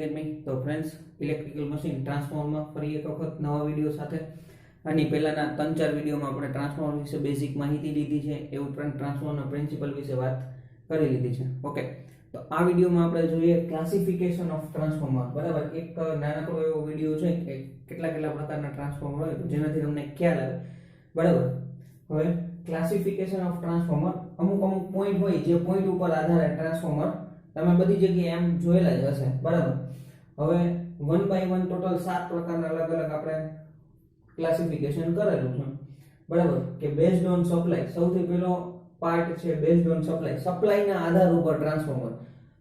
Academy. તો friends, electrical machine ટ્રાન્સફોર્મરમાં ફરી એક વખત નવા વિડીયો સાથે આની પહેલાના 3-4 વિડીયોમાં આપણે ટ્રાન્સફોર્મર વિશે બેઝિક માહિતી લીધી છે, એ ઉપરાંત ટ્રાન્સફોર્મરના પ્રિન્સિપલ વિશે વાત કરી લીધી છે। ઓકે, તો આ વિડીયોમાં આપણે જોઈએ ક્લાસિફિકેશન ઓફ ટ્રાન્સફોર્મર। બરાબર, એક નાનકડો એવો વિડીયો છે કે કેટલા પ્રકારના ટ્રાન્સફોર્મર હોય જેનાથી તમને ખ્યાલ આવે। બરાબર, હવે ક્લાસિફિકેશન ઓફ ટ્રાન્સફોર્મર અમુક પોઈન્ટ હોય જે પોઈન્ટ ઉપર આધારે ટ્રાન્સફોર્મર તમે બધી જગ્યાએ એમ જોયેલા જ હશે। બરાબર, હવે 1 બાય 1 ટોટલ 7 પ્રકારના અલગ આપણે ક્લાસિફિકેશન કરેલું છે। બરાબર, કે બેઝડ ઓન સપ્લાય, સૌથી પહેલો પાર્ટ છે બેઝડ ઓન સપ્લાય। સપ્લાયના આધાર ઉપર ટ્રાન્સફોર્મર,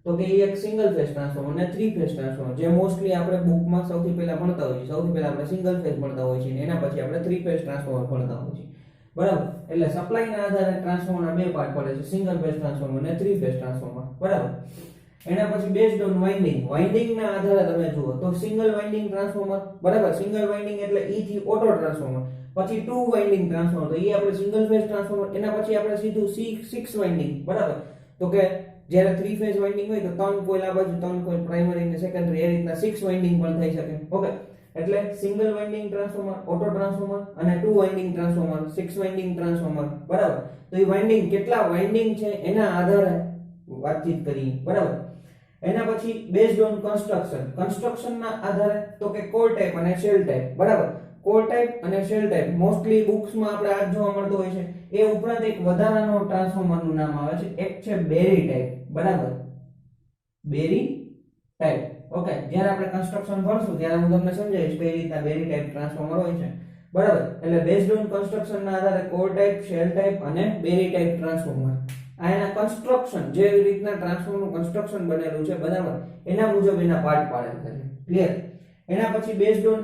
તો કે એક સિંગલ ફેઝ ટ્રાન્સફોર્મર અને 3 ફેઝ ટ્રાન્સફોર્મર, જે મોસ્ટલી આપણે બુકમાં સૌથી પહેલા ભણતા હોઈએ છીએ। સૌથી પહેલા આપણે સિંગલ ફેઝ ભણતા હોઈએ છીએ, એના પછી આપણે 3 ફેઝ ટ્રાન્સફોર્મર ભણતા હોઈએ છીએ। બરાબર, એટલે સપ્લાયના આધારે ટ્રાન્સફોર્મરના બે પાર્ટ પડે છે, સિંગલ ફેઝ ટ્રાન્સફોર્મર અને 3 ફેઝ ટ્રાન્સફોર્મર। બરાબર, એના પછી બેઝડ ઓન વાઇન્ડિંગના આધારે તમે જુઓ તો સિંગલ વાઇન્ડિંગ ટ્રાન્સફોર્મર। બરાબર, સિંગલ વાઇન્ડિંગ એટલે ઈ થી ઓટો ટ્રાન્સફોર્મર, પછી 2 વાઇન્ડિંગ ટ્રાન્સફોર્મર, તો એ આપણે સિંગલ ફેઝ ટ્રાન્સફોર્મર। એના પછી આપણે સીધું 6 વાઇન્ડિંગ। બરાબર, તો કે જ્યારે 3 ફેઝ વાઇન્ડિંગ હોય તો 3 કોઇલ આ બાજુ, 3 કોઇલ પ્રાઇમરી અને સેકન્ડરી, એ રીતના 6 વાઇન્ડિંગ પણ થઈ શકે। ઓકે, એટલે single winding transformer, auto transformer અને 2 વાઇન્ડિંગ ટ્રાન્સફોર્મર, 6 વાઇન્ડિંગ ટ્રાન્સફોર્મર। બરાબર, તો એ વાઇન્ડિંગ કેટલા વાઇન્ડિંગ છે એના આધારે વાતચીત કરીએ। બરાબર, એના પછી બેઝડ ઓન કન્સ્ટ્રક્શનના આધારે, તો કે કોર ટાઈપ અને શેલ ટાઈપ। બરાબર, કોર ટાઈપ અને શેલ ટાઈપ મોસ્ટલી બુક્સમાં આપણે આ જોવા મળતો હોય છે। એ ઉપરાંત એક વધારાનો ટ્રાન્સફોર્મરનું નામ આવે છે, એક છે બેરી ટાઈપ। બરાબર, બેરી ટાઈપ। ઓકે, જ્યારે આપણે કન્સ્ટ્રક્શન ભણશું ત્યારે હું તમને સમજાવીશ કઈ રીતના બેરી ટાઈપ ટ્રાન્સફોર્મર હોય છે। બરાબર, એટલે બેઝડ ઓન કન્સ્ટ્રક્શનના આધારે કોર ટાઈપ, શેલ ટાઈપ અને બેરી ટાઈપ ટ્રાન્સફોર્મર। આ એના કન્સ્ટ્રક્શન, જે રીતના ટ્રાન્સફોર્મરનું કન્સ્ટ્રક્શન બનેલું છે, બરાબર, એના મુજબ એના પાર્ટ પાડેલા છે। ક્લિયર? એના પછી બેઝડ ઓન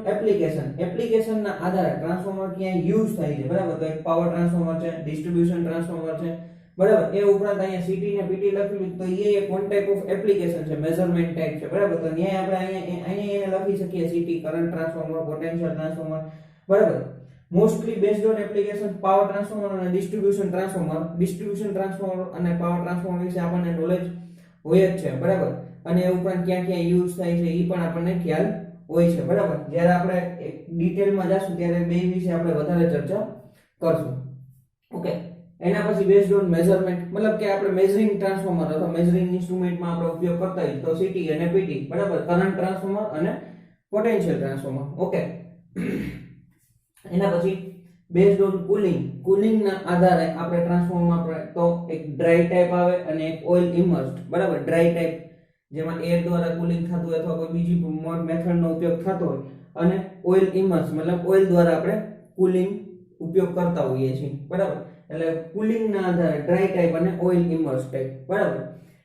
એપ્લિકેશનના આધારે ટ્રાન્સફોર્મર ક્યાં યુઝ થાય છે। બરાબર, તો એક પાવર ટ્રાન્સફોર્મર છે, ડિસ્ટ્રીબ્યુશન ટ્રાન્સફોર્મર છે। બરાબર, એ ઉપરાંત અહીંયા સીટી ને પીટી લખેલું, તો એ એક વન ટાઈપ ઓફ એપ્લિકેશન છે, મેઝરમેન્ટ ટાઈપ છે। બરાબર, તો ન્યાય આપણે અહીંયા એને લખી શકીએ CT, current transformer, potential transformer. બરાબર, mostly based on application power transformer અને ડિસ્ટ્રીબ્યુશન ટ્રાન્સફોર્મર અને પાવર ટ્રાન્સફોર્મર વિશે આપણને નોલેજ હોય જ છે। બરાબર, અને એ ઉપરાંત ક્યાં યુઝ થાય છે એ પણ આપણને ખ્યાલ હોય છે। બરાબર, જ્યારે આપણે ડિટેલમાં જશું ત્યારે બે વિશે આપણે વધારે ચર્ચા કરશું। ઓકે, એના પછી બેઝડ ઓન મેઝરમેન્ટ, મતલબ કે આપણે મેઝરિંગ ટ્રાન્સફોર્મર અથવા મેઝરિંગ ઇન્સ્ટ્રુમેન્ટમાં આપણે ઉપયોગ કરતા હોઈએ તો સીટી અને પીટી। બરાબર, કરંટ ટ્રાન્સફોર્મર અને પોટેન્શિયલ ટ્રાન્સફોર્મર। ઓકે, એના પછી બેઝડ ઓન કુલિંગના આધારે આપણે ટ્રાન્સફોર્મર તો એક ડ્રાય ટાઈપ આવે અને એક ઓઇલ ઇમર્સ્ડ। બરાબર, ડ્રાય ટાઈપ જેમાં એર દ્વારા કુલિંગ થતું હોય અથવા કોઈ બીજી મેથડનો ઉપયોગ થતો હોય, અને ઓઇલ ઇમર્સ મતલબ ઓઇલ દ્વારા આપણે કુલિંગ ઉપયોગ કરતા હોઈએ છીએ। બરાબર, એટલે કુલિંગના આધારે ડ્રાય ટાઈપ અને ઓઇલ ઇમર્સ ટાઈપ। બરાબર,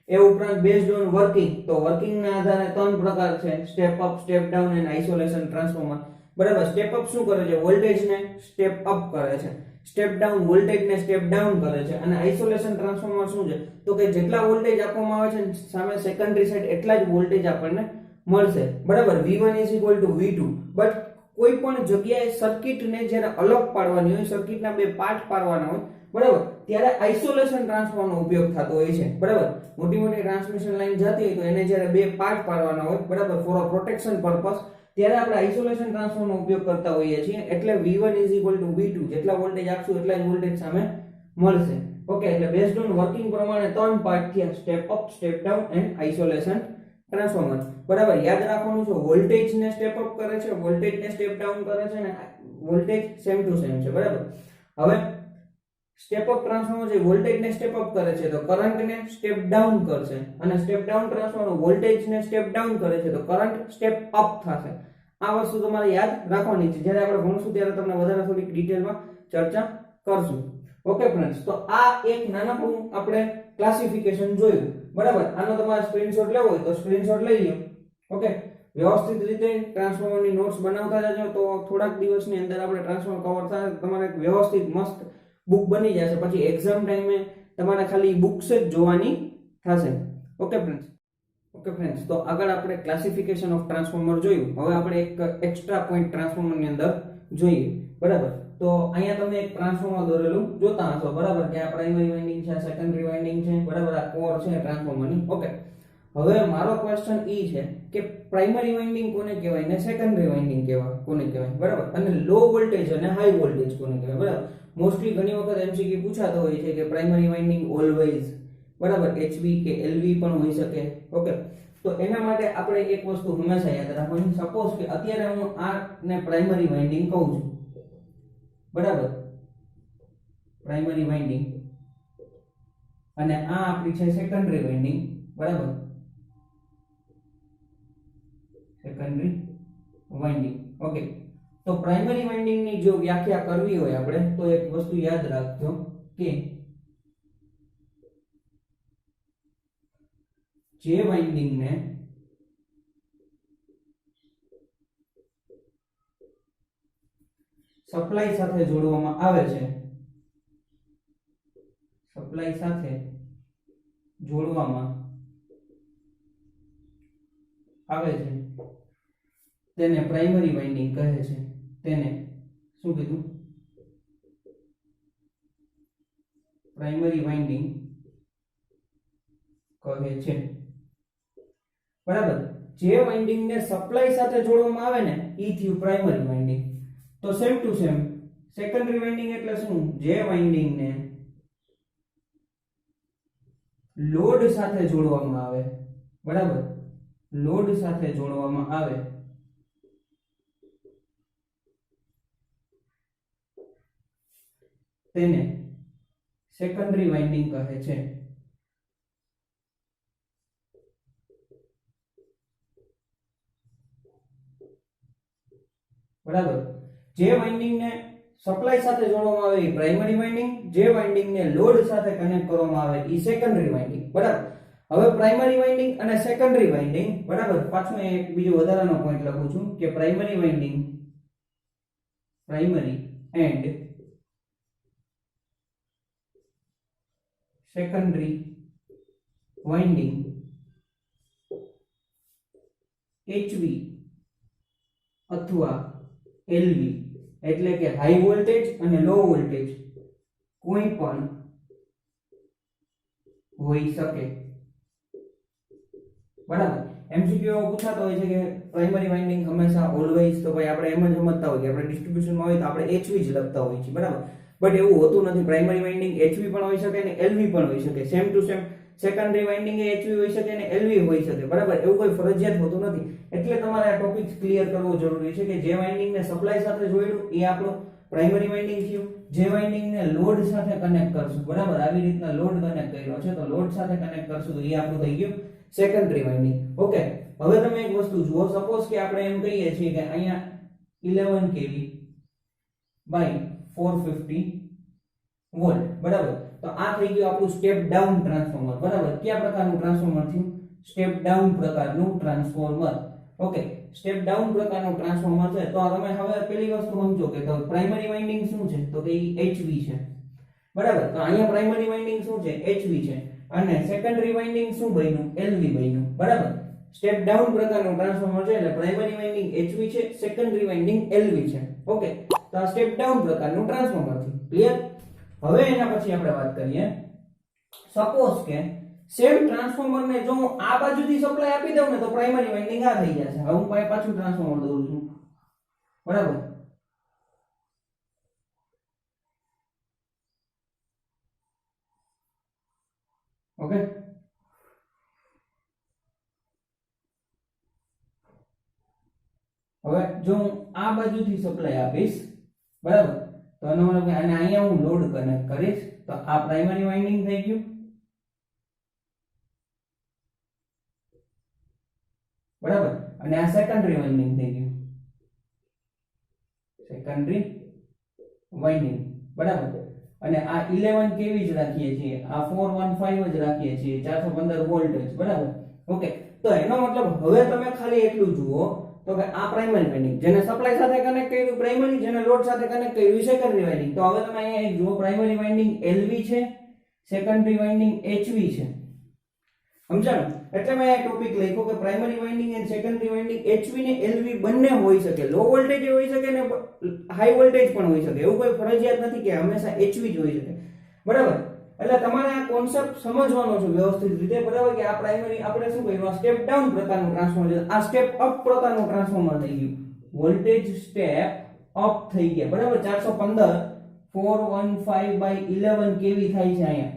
એ ઉપરાંત બેઝડ ઓન વર્કિંગ, તો વર્કિંગના આધારે 3 પ્રકાર છે, સ્ટેપ અપ, સ્ટેપ ડાઉન અને આઇસોલેશન ટ્રાન્સફોર્મર। બરાબર, સ્ટેપ અપ શું કરે છે? વોલ્ટેજને સ્ટેપ અપ કરે છે। સ્ટેપ ડાઉન વોલ્ટેજને સ્ટેપ ડાઉન કરે છે। અને આઇસોલેશન ટ્રાન્સફોર્મર શું છે? તો કે જેટલા વોલ્ટેજ આપવામાં આવે છે સામે સેકન્ડરી સાઈડ એટલા જ વોલ્ટેજ આપણને મળશે। બરાબર, V1 V2, બટ કોઈ પણ જગ્યાએ સર્કિટને જ્યારે અલગ પાડવાની હોય, સર્કિટના બે પાર્ટ પાડવાના હોય, બરાબર, ત્યારે આઇસોલેશન ટ્રાન્સફોર્મરનો ઉપયોગ થતો હોય છે। બરાબર, મોટી ટ્રાન્સમિશન લાઈન જતી હોય તો એને જ્યારે બે પાર્ટ પાડવાના હોય, બરાબર, ફોર અ પ્રોટેક્શન પર્પસ, ત્યારે આપણે આઇસોલેશન ટ્રાન્સફોર્મરનો ઉપયોગ કરતા હોઈએ છીએ। એટલે V1 V2, જેટલા વોલ્ટેજ આપશું એટલા જ વોલ્ટેજ સામે મળશે। ઓકે, એટલે બેઝડ ઓન વર્કિંગ પ્રમાણે 3 પાર્ટ થયા, step up, step down and isolation transformer. બરાબર, યાદ રાખવાનું છે વોલ્ટેજને સ્ટેપ અપ કરે છે, વોલ્ટેજને સ્ટેપ ડાઉન કરે છે, અને વોલ્ટેજ સેમ ટુ સેમ છે। બરાબર, હવે સ્ટેપ અપ ટ્રાન્સફોર્મર જે વોલ્ટેજને સ્ટેપ અપ કરે છે તો કરંટને સ્ટેપ ડાઉન કરશે, અને સ્ટેપ ડાઉન ટ્રાન્સફોર્મર વોલ્ટેજને સ્ટેપ ડાઉન કરે છે તો કરંટ સ્ટેપ અપ થશે। આ વસ્તુ તમારે યાદ રાખવાની છે, જ્યારે આપણે ભણશું ત્યારે તમને વધારે થોડીક ડિટેલમાં ચર્ચા કરશું। ઓકે ફ્રેન્ડ્સ, તો આ એક નાનકડું આપણે ક્લાસિફિકેશન જોયું। બરાબર, આનો તમારે સ્ક્રીનશોટ લેવો હોય તો સ્ક્રીનશોટ લઈ લો। ઓકે, વ્યવસ્થિત રીતે ટ્રાન્સફોર્મરની નોટ્સ બનાવતા જજો, તો થોડાક દિવસની અંદર આપણે ટ્રાન્સફોર્મર કવર થાય, તમારે એક વ્યવસ્થિત મસ્ત બુક બની જશે। પછી એક્ઝામ ટાઈમે તમારે ખાલી બુક્સ જ જોવાની થશે। ઓકે ફ્રેન્ડ્સ, તો આગળ આપણે ક્લાસિફિકેશન ઓફ ટ્રાન્સફોર્મર જોયું। હવે આપણે એક એક્સ્ટ્રા પોઈન્ટ ટ્રાન્સફોર્મરની અંદર જોઈએ। બરાબર, તો અહીંયા તમે એક ટ્રાન્સફોર્મર દોરેલું જોતા હશો। બરાબર, કે આ પ્રાઇમરી વાઇન્ડિંગ છે, સેકન્ડરી વાઇન્ડિંગ છે, બરાબર, આ કોર છે ટ્રાન્સફોર્મરની। ઓકે, હવે મારો ક્વેશ્ચન ઈ છે કે પ્રાઇમરી વાઇન્ડિંગ કોને કહેવાય ને સેકન્ડરી વાઇન્ડિંગ કોને કહેવાય, બરાબર, અને લો વોલ્ટેજ અને હાઈ વોલ્ટેજ કોને કહેવાય, બરાબર. મોસ્ટલી ઘણી વખત એમસીક્યુ પૂછાતો હોય છે કે પ્રાઇમરી વાઇન્ડિંગ ઓલવેઝ, બરાબર, એચવી કે એલવી પણ હોઈ શકે. ઓકે, તો એના માટે આપણે એક વસ્તુ હંમેશા યાદ રાખવાની. સપોઝ કે અત્યારે હું આ ને પ્રાઇમરી વાઇન્ડિંગ કહું છું, બરાબર, પ્રાઇમરી વાઇન્ડિંગ, અને આ આપણી છે સેકન્ડરી વાઇન્ડિંગ, બરાબર, સેકન્ડરી વાઇન્ડિંગ. ઓકે, તો પ્રાઇમરી વાઇન્ડિંગ ની જો વ્યાખ્યા કરવી હોય આપણે તો એક વસ્તુ યાદ રાખજો કે જે વાઇન્ડિંગ ને સપ્લાય સાથે જોડવામાં આવે છે, સપ્લાય સાથે જોડવામાં આવે છે તેને પ્રાઇમરી વાઇન્ડિંગ કહે છે. તેને શું કીધું? પ્રાઇમરી વાઇન્ડિંગ કહે છે, બરાબર. જે વાઇન્ડિંગ ને સપ્લાય સાથે જોડવામાં આવે ને ઈ થયું પ્રાઇમરી વાઇન્ડિંગ. તો same to same secondary winding એટલે શું? જે વાઇન્ડિંગ ને લોડ સાથે જોડવામાં આવે, બરાબર, લોડ સાથે જોડવામાં આવે તેને સેકન્ડરી વાઇન્ડિંગ કહે છે. બરાબર, જે વાઇન્ડિંગ ને સપ્લાય સાથે જોડવામાં આવે એ પ્રાઇમરી વાઇન્ડિંગ, જે વાઇન્ડિંગ ને લોડ સાથે કનેક્ટ કરવામાં આવે એ સેકન્ડરી વાઇન્ડિંગ, બરાબર. હવે પ્રાઇમરી વાઇન્ડિંગ અને સેકન્ડરી વાઇન્ડિંગ, બરાબર, પાછું એક બીજો વધારાનો પોઈન્ટ લખું છું કે primary winding, primary and secondary winding HV અથવા એલવી એટલે કે હાઈ વોલ્ટેજ અને લો વોલ્ટેજ કોઈ પણ હોઈ શકે, બરાબર. એમસીક્યુ પૂછાતો હોય છે કે પ્રાઇમરી વાઇન્ડિંગ હંમેશા ઓલવેઝ, તો ભાઈ આપણે એમ જ સમજતા હોય કે આપણે ડિસ્ટ્રીબ્યુશનમાં હોય તો આપણે એચવી જ લખતા હોઈએ છીએ, બરાબર. બટ એવું હોતું નથી. પ્રાઇમરી વાઇન્ડિંગ એચવી પણ હોઈ શકે અને એલવી પણ હોઈ શકે. Same to same secondary winding એ એચવી હોઈ શકે અને એલવી હોઈ શકે, બરાબર. એવું કોઈ ફરજિયાત હોતું નથી. એટલે તમારે આ ટોપિક ક્લિયર કરવો જરૂરી છે કે જે વાઇન્ડિંગ ને સપ્લાય સાથે જોડ્યું એ આપણું પ્રાઇમરી વાઇન્ડિંગ થયું. જે વાઇન્ડિંગ ને લોડ સાથે કનેક્ટ કરશું, બરાબર, આવી રીતના લોડ કનેક્ટ કર્યો છે તો લોડ સાથે કનેક્ટ કરશું તો એ આપણું થઈ ગયું સેકન્ડરી વાઇન્ડિંગ. ઓકે, હવે તમે એક વસ્તુ જુઓ. સપોઝ કે આપણે એમ કહીએ છીએ કે અહીંયા 11 kV બાય 450 વોલ્ટ, બરાબર. તો આ થઈ ગયું આપણું સ્ટેપ ડાઉન ટ્રાન્સફોર્મર, બરાબર. કયા પ્રકારનું ટ્રાન્સફોર્મર થયું? સ્ટેપ ડાઉન પ્રકારનું ટ્રાન્સફોર્મર. ઓકે, સ્ટેપ ડાઉન પ્રકારનું ટ્રાન્સફોર્મર છે. તો તમે હવે પેલી વસ્તુ સમજો કે તો પ્રાઇમરી વાઇન્ડિંગ શું છે? તો કે એચવી છે, બરાબર. તો અહીંયા પ્રાઇમરી વાઇન્ડિંગ શું છે? એચવી છે. અને સેકન્ડરી વાઇન્ડિંગ શું બન્યું? એલવી બન્યું, બરાબર. સ્ટેપ ડાઉન પ્રકારનું ટ્રાન્સફોર્મર છે એટલે પ્રાઇમરી વાઇન્ડિંગ એચવી છે, સેકન્ડરી વાઇન્ડિંગ એલવી છે. ઓકે, તો આ સ્ટેપ ડાઉન પ્રકારનું ટ્રાન્સફોર્મર છે. ક્લિયર? હવે એના પછી આપણે વાત કરીએ. સપોઝ કે સેમ ટ્રાન્સફોર્મર ને જો હું આ બાજુથી સપ્લાય આપી દઉં ને તો પ્રાઇમરી વાઇન્ડિંગ આ થઈ જશે. હવે હું પાછું ટ્રાન્સફોર્મર દોરું છું, બરાબર. ઓકે, હવે જો હું આ બાજુથી સપ્લાય આપીશ, બરાબર, તો એનો મતલબ અને અહીંયા હું લોડ કનેક્ટ કરીશ તો આ પ્રાઇમરી વાઇન્ડિંગ થઈ ગયું, બરાબર. અને આ સેકન્ડરી વાઇન્ડિંગ થઈ ગયું, સેકન્ડરી વાઇન્ડિંગ, બરાબર. અને આ 11 kV જ રાખીએ છીએ, આ 415 જ રાખીએ છીએ, 415 વોલ્ટેજ, બરાબર. ઓકે, તો એનો મતલબ હવે તમે ખાલી એટલું જુઓ તો કે આ પ્રાઇમરી વાઇન્ડિંગ જેને સપ્લાય સાથે કનેક્ટ કર્યું પ્રાઇમરી, જેને લોડ સાથે કનેક્ટ કર્યું સેકન્ડરી વાઇન્ડિંગ. તો હવે તમે અહીંયા એક જુઓ, પ્રાઇમરી વાઇન્ડિંગ એલવી છે, સેકન્ડરી વાઇન્ડિંગ એચવી છે. સમજાણું? એટલે મેં આ ટોપિક લખ્યો કે primary winding and secondary winding HV ને એલવી બંને હોઈ શકે. લો વોલ્ટેજ હોઈ શકે ને હાઈ વોલ્ટેજ પણ હોઈ શકે. એવું કોઈ ફરજિયાત નથી કે હંમેશા એચવી જ હોઈ શકે, બરાબર. એટલે તમારે આ કોન્સેપ્ટ સમજવાનો છે વ્યવસ્થિત રીતે, બરાબર, કે આ પ્રાઇમરી આપણે શું કહીએ, આ સ્ટેપ ડાઉન પ્રકારનું ટ્રાન્સફોર્મર છે, આ સ્ટેપ અપ પ્રકારનું ટ્રાન્સફોર્મર થઈ ગયું, વોલ્ટેજ સ્ટેપ અપ થઈ ગયા, બરાબર. 415 415/11 કેવી થાય છે અહીંયા.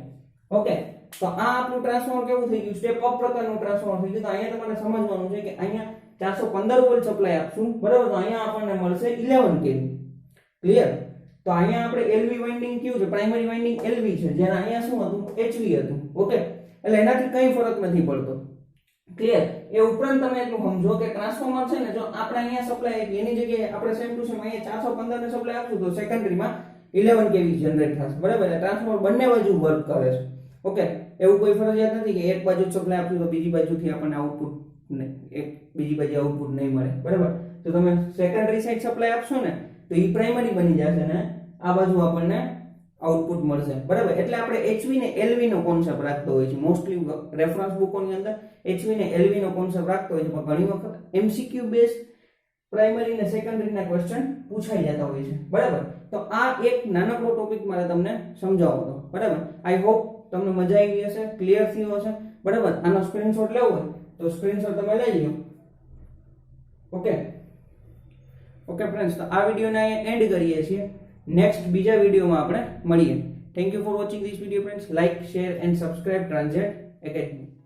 ઓકે, તો આ આપણું ટ્રાન્સફોર્મર કેવું થઈ ગયું, સ્ટેપ અપ પ્રકારનું ટ્રાન્સફોર્મર થઈ ગયું. તો અહીંયા તમારે સમજવાનું છે કે અહીંયા 415 વોલ્ટ સપ્લાય આપશું, બરાબર, તો અહીંયા આપણને મળશે 11 કેવી. ક્લિયર? તો અહીંયા આપણે LV વાઇન્ડિંગ કયું છે, પ્રાઇમરી વાઇન્ડિંગ LV છે, જ્યારે અહીંયા શું હતું, HV હતું. ઓકે, એટલે એનાથી કઈ ફરક નથી પડતો. ક્લિયર? એ ઉપરાંત તમે એટલું સમજો કે ટ્રાન્સફોર્મર છે ને, જો આપણે અહીંયા સપ્લાય આપી એની જગ્યાએ આપણે સેમ ટુ સેમ અહીંયા 415 ને સપ્લાય આપશું તો સેકન્ડરીમાં 11 kV જનરેટ થશે, બરાબર. એટલે ટ્રાન્સફોર્મર બંને બાજુ વર્ક કરે છે. ઓકે, એવું કોઈ ફરજિયાત નથી કે એક બાજુ સપ્લાય આપશું તો બીજી બાજુથી આપણને આઉટપુટ બીજી બાજુ આઉટપુટ નહીં મળે, બરાબર. તો તમે સેકન્ડરી સાઈડ સપ્લાય આપશો ને તો ઈ પ્રાઇમરી બની જશે ને આ બાજુ આપણને આઉટપુટ મળશે, બરાબર. એટલે આપણે HV ને LV નો કોન્સેપ્ટ રાખતો હોય છે મોસ્ટલી રેફરન્સ બુકોની અંદર HV ને LV નો કોન્સેપ્ટ રાખતો હોય છે, પણ ઘણી વખત MCQ બેઝ પ્રાઇમરી ને સેકન્ડરી ના ક્વેશ્ચન પૂછાઈ જતા હોય છે, બરાબર. તો આ એક નાનકડો ટોપિક મારે તમને સમજાવવો હતો, બરાબર. આઈ હોપ તમને મજા આવી હશે, ક્લિયર થયો હશે, બરાબર. આનો સ્ક્રીનશોટ લેવો હોય તો સ્ક્રીનશોટ તમે લઈ લો. ઓકે ઓકે ફ્રેન્ડ્સ, તો આ વિડીયોને એન્ડ કરીએ છીએ. નેક્સ્ટ બીજા વિડીયોમાં આપણે મળીએ. Thank you for watching this video friends. Like, share and subscribe Transet academy.